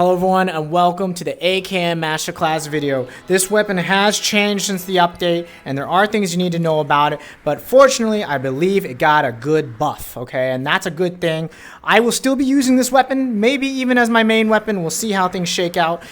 Hello everyone and welcome to the AKM Masterclass video. This weapon has changed since the update and there are things you need to know about it, but fortunately I believe it got a good buff, okay, and that's a good thing. I will still be using this weapon, maybe even as my main weapon. We'll see how things shake out.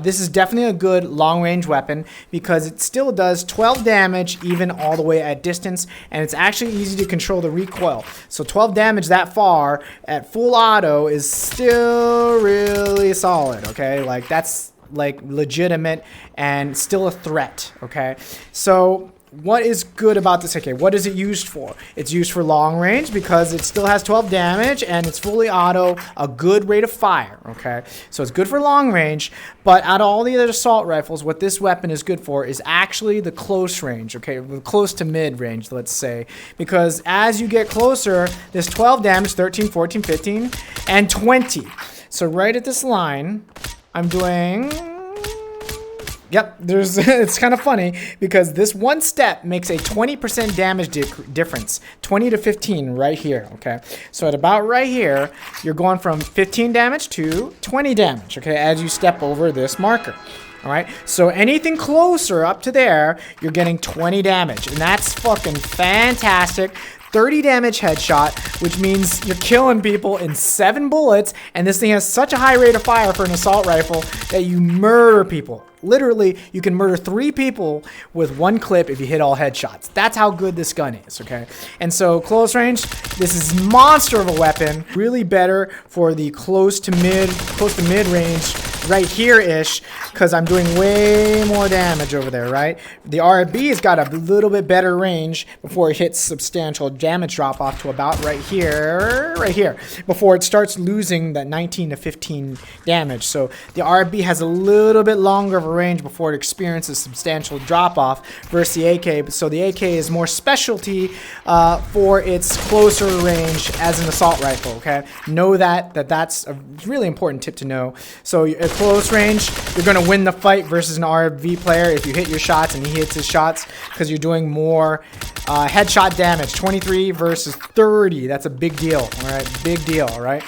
This is definitely a good long range weapon because it still does 12 damage even all the way at distance, and it's actually easy to control the recoil. So 12 damage that far at full auto is still really solid, okay? Like that's like legitimate and still a threat, okay? So what is good about this AK? What is it used for? It's used for long range because it still has 12 damage and it's fully auto, a good rate of fire, okay? So it's good for long range, but out of all the other assault rifles, what this weapon is good for is actually the close range, okay? Close to mid range, let's say, because as you get closer, there's 12 damage, 13, 14, 15, and 20. So right at this line, I'm doing... Yep, it's kind of funny because this one step makes a 20% damage difference, 20 to 15 right here, okay? So at about right here, you're going from 15 damage to 20 damage, okay, as you step over this marker. All right, so anything closer up to there, you're getting 20 damage, and that's fucking fantastic. 30 damage headshot, which means you're killing people in 7 bullets, and this thing has such a high rate of fire for an assault rifle that you murder people. Literally, you can murder 3 people with 1 clip if you hit all headshots. That's how good this gun is, okay? And so close range, this is monster of a weapon. Really better for the close to mid range right here-ish, because I'm doing way more damage over there, right? The RB has got a little bit better range before it hits substantial damage drop off to about right here, before it starts losing that 19 to 15 damage. So the RB has a little bit longer of a range before it experiences substantial drop off versus the AK. So the AK is more specialty for its closer range as an assault rifle, okay? Know that's a really important tip to know. So at close range, you're going to win the fight versus an RB player if you hit your shots and he hits his shots, because you're doing more headshot damage. 23 versus 30. That's a big deal, all right? Big deal, all right?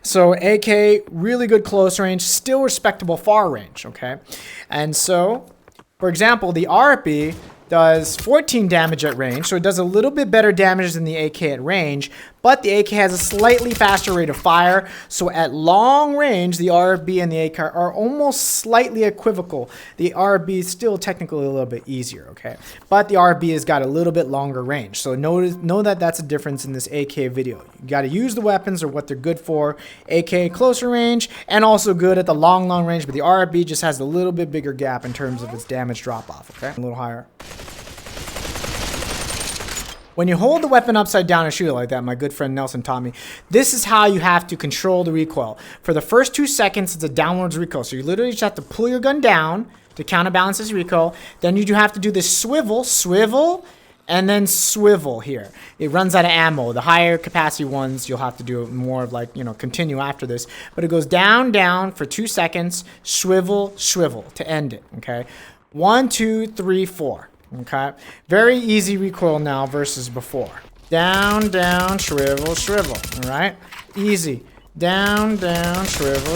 So AK, really good close range, still respectable far range, okay? And so, for example, the RB does 14 damage at range, so it does a little bit better damage than the AK at range, but the AK has a slightly faster rate of fire, so at long range, the RB and the AK are almost slightly equivocal. The RB is still technically a little bit easier, okay? But the RB has got a little bit longer range, so know that that's a difference in this AK video. You gotta use the weapons or what they're good for. AK closer range, and also good at the long range, but the RB just has a little bit bigger gap in terms of its damage drop-off, okay? A little higher. When you hold the weapon upside down and shoot it like that, my good friend Nelson taught me, this is how you have to control the recoil. For the first 2 seconds, it's a downwards recoil. So you literally just have to pull your gun down to counterbalance this recoil. Then you do have to do this swivel, and then swivel here. It runs out of ammo. The higher capacity ones, you'll have to do more of like, continue after this. But it goes down for 2 seconds, swivel to end it, okay? 1, 2, 3, 4. Okay, very easy recoil now versus before. Down, shrivel, all right? Easy. Down, shrivel,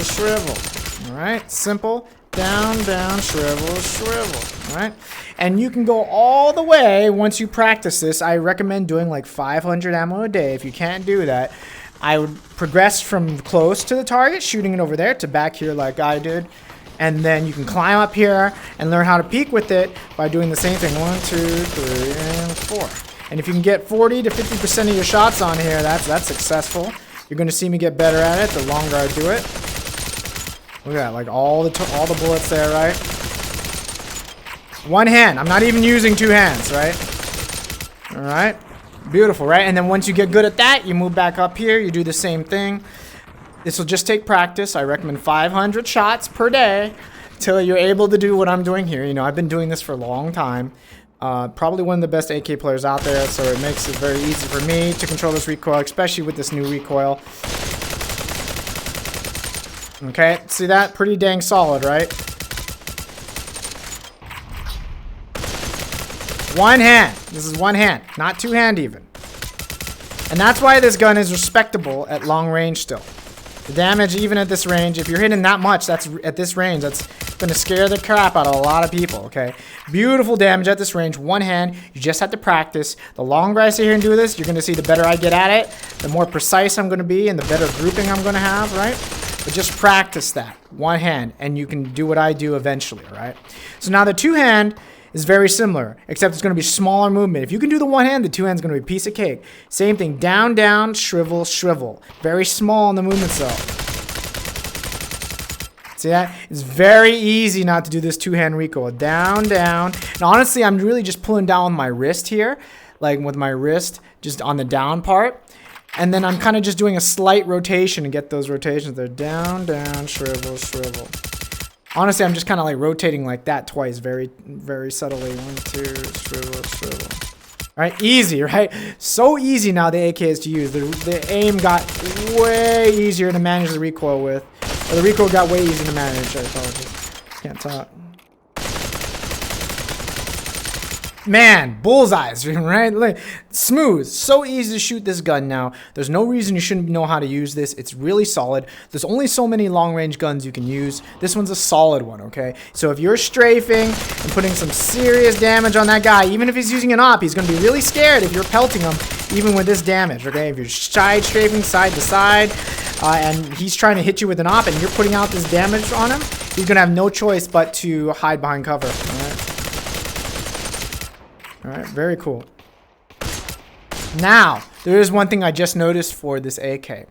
all right? Simple. Down, shrivel, all right? And you can go all the way once you practice this. I recommend doing like 500 ammo a day. If you can't do that, I would progress from close to the target, shooting it over there, to back here like I did. And then you can climb up here and learn how to peek with it by doing the same thing. 1, 2, 3, and 4. And if you can get 40 to 50% of your shots on here, that's successful. You're going to see me get better at it the longer I do it. Look at that, like all the bullets there, right? 1 hand. I'm not even using 2 hands, right? All right. Beautiful, right? And then once you get good at that, you move back up here. You do the same thing. This will just take practice. I recommend 500 shots per day till you're able to do what I'm doing here. I've been doing this for a long time. Probably one of the best AK players out there, so it makes it very easy for me to control this recoil, especially with this new recoil. Okay, see that? Pretty dang solid, right? 1 hand. This is 1 hand, not 2 hand even. And that's why this gun is respectable at long range still. The damage, even at this range, if you're hitting that much, that's at this range, that's gonna scare the crap out of a lot of people, okay? Beautiful damage at this range, one hand. You just have to practice. The longer I sit here and do this, you're gonna see the better I get at it, the more precise I'm gonna be, and the better grouping I'm gonna have, right? But just practice that, one hand, and you can do what I do eventually, right? So now the two hand is very similar, except it's going to be smaller movement. If you can do the one hand, the two hand's going to be a piece of cake. Same thing, down, down, shrivel, shrivel. Very small in the movement cell. See that? It's very easy not to do this two-hand recoil. Down, down. And honestly, I'm really just pulling down with my wrist here, like with my wrist just on the down part. And then I'm kind of just doing a slight rotation to get those rotations there. Down, down, shrivel, shrivel. Honestly, I'm just kind of like rotating like that twice, very, very subtly. 1, 2, shrivel, shrivel. All right, easy, right? So easy now the AK is to use. The aim got way easier to manage the recoil with. Or the recoil got way easier to manage. I apologize. Can't talk. Man, bullseyes, right? Like, smooth. So easy to shoot this gun now. There's no reason you shouldn't know how to use this. It's really solid. There's only so many long-range guns you can use. This one's a solid one, okay? So if you're strafing and putting some serious damage on that guy, even if he's using an op, he's going to be really scared if you're pelting him, even with this damage, okay? If you're side strafing side to side, and he's trying to hit you with an op, and you're putting out this damage on him, he's going to have no choice but to hide behind cover, all right? All right, very cool. Now, there is one thing I just noticed for this AK.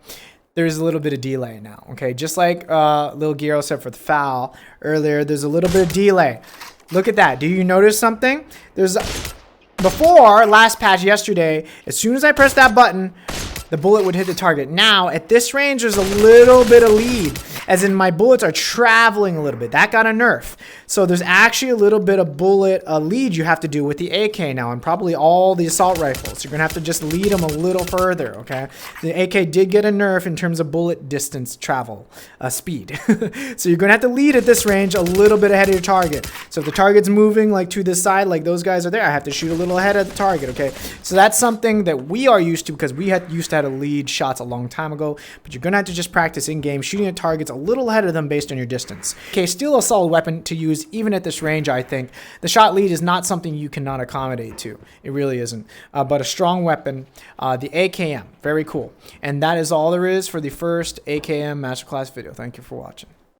There's a little bit of delay now, okay? Just like Lil Giro said for the foul earlier, there's a little bit of delay. Look at that. Do you notice something? Before, last patch yesterday, as soon as I pressed that button, the bullet would hit the target. Now, at this range, there's a little bit of lead, as in my bullets are traveling a little bit. That got a nerf. So there's actually a little bit of bullet lead you have to do with the AK now, and probably all the assault rifles. You're going to have to just lead them a little further, okay? The AK did get a nerf in terms of bullet distance travel, speed. So you're going to have to lead at this range a little bit ahead of your target. So if the target's moving like to this side, like those guys are there, I have to shoot a little ahead of the target, okay? So that's something that we are used to, because we used to have to lead shots a long time ago, but you're going to have to just practice in-game shooting at targets a little ahead of them based on your distance. Okay, still a solid weapon to use even at this range, I think. The shot lead is not something you cannot accommodate to. It really isn't. But a strong weapon, the AKM, very cool. And that is all there is for the first AKM Masterclass video. Thank you for watching.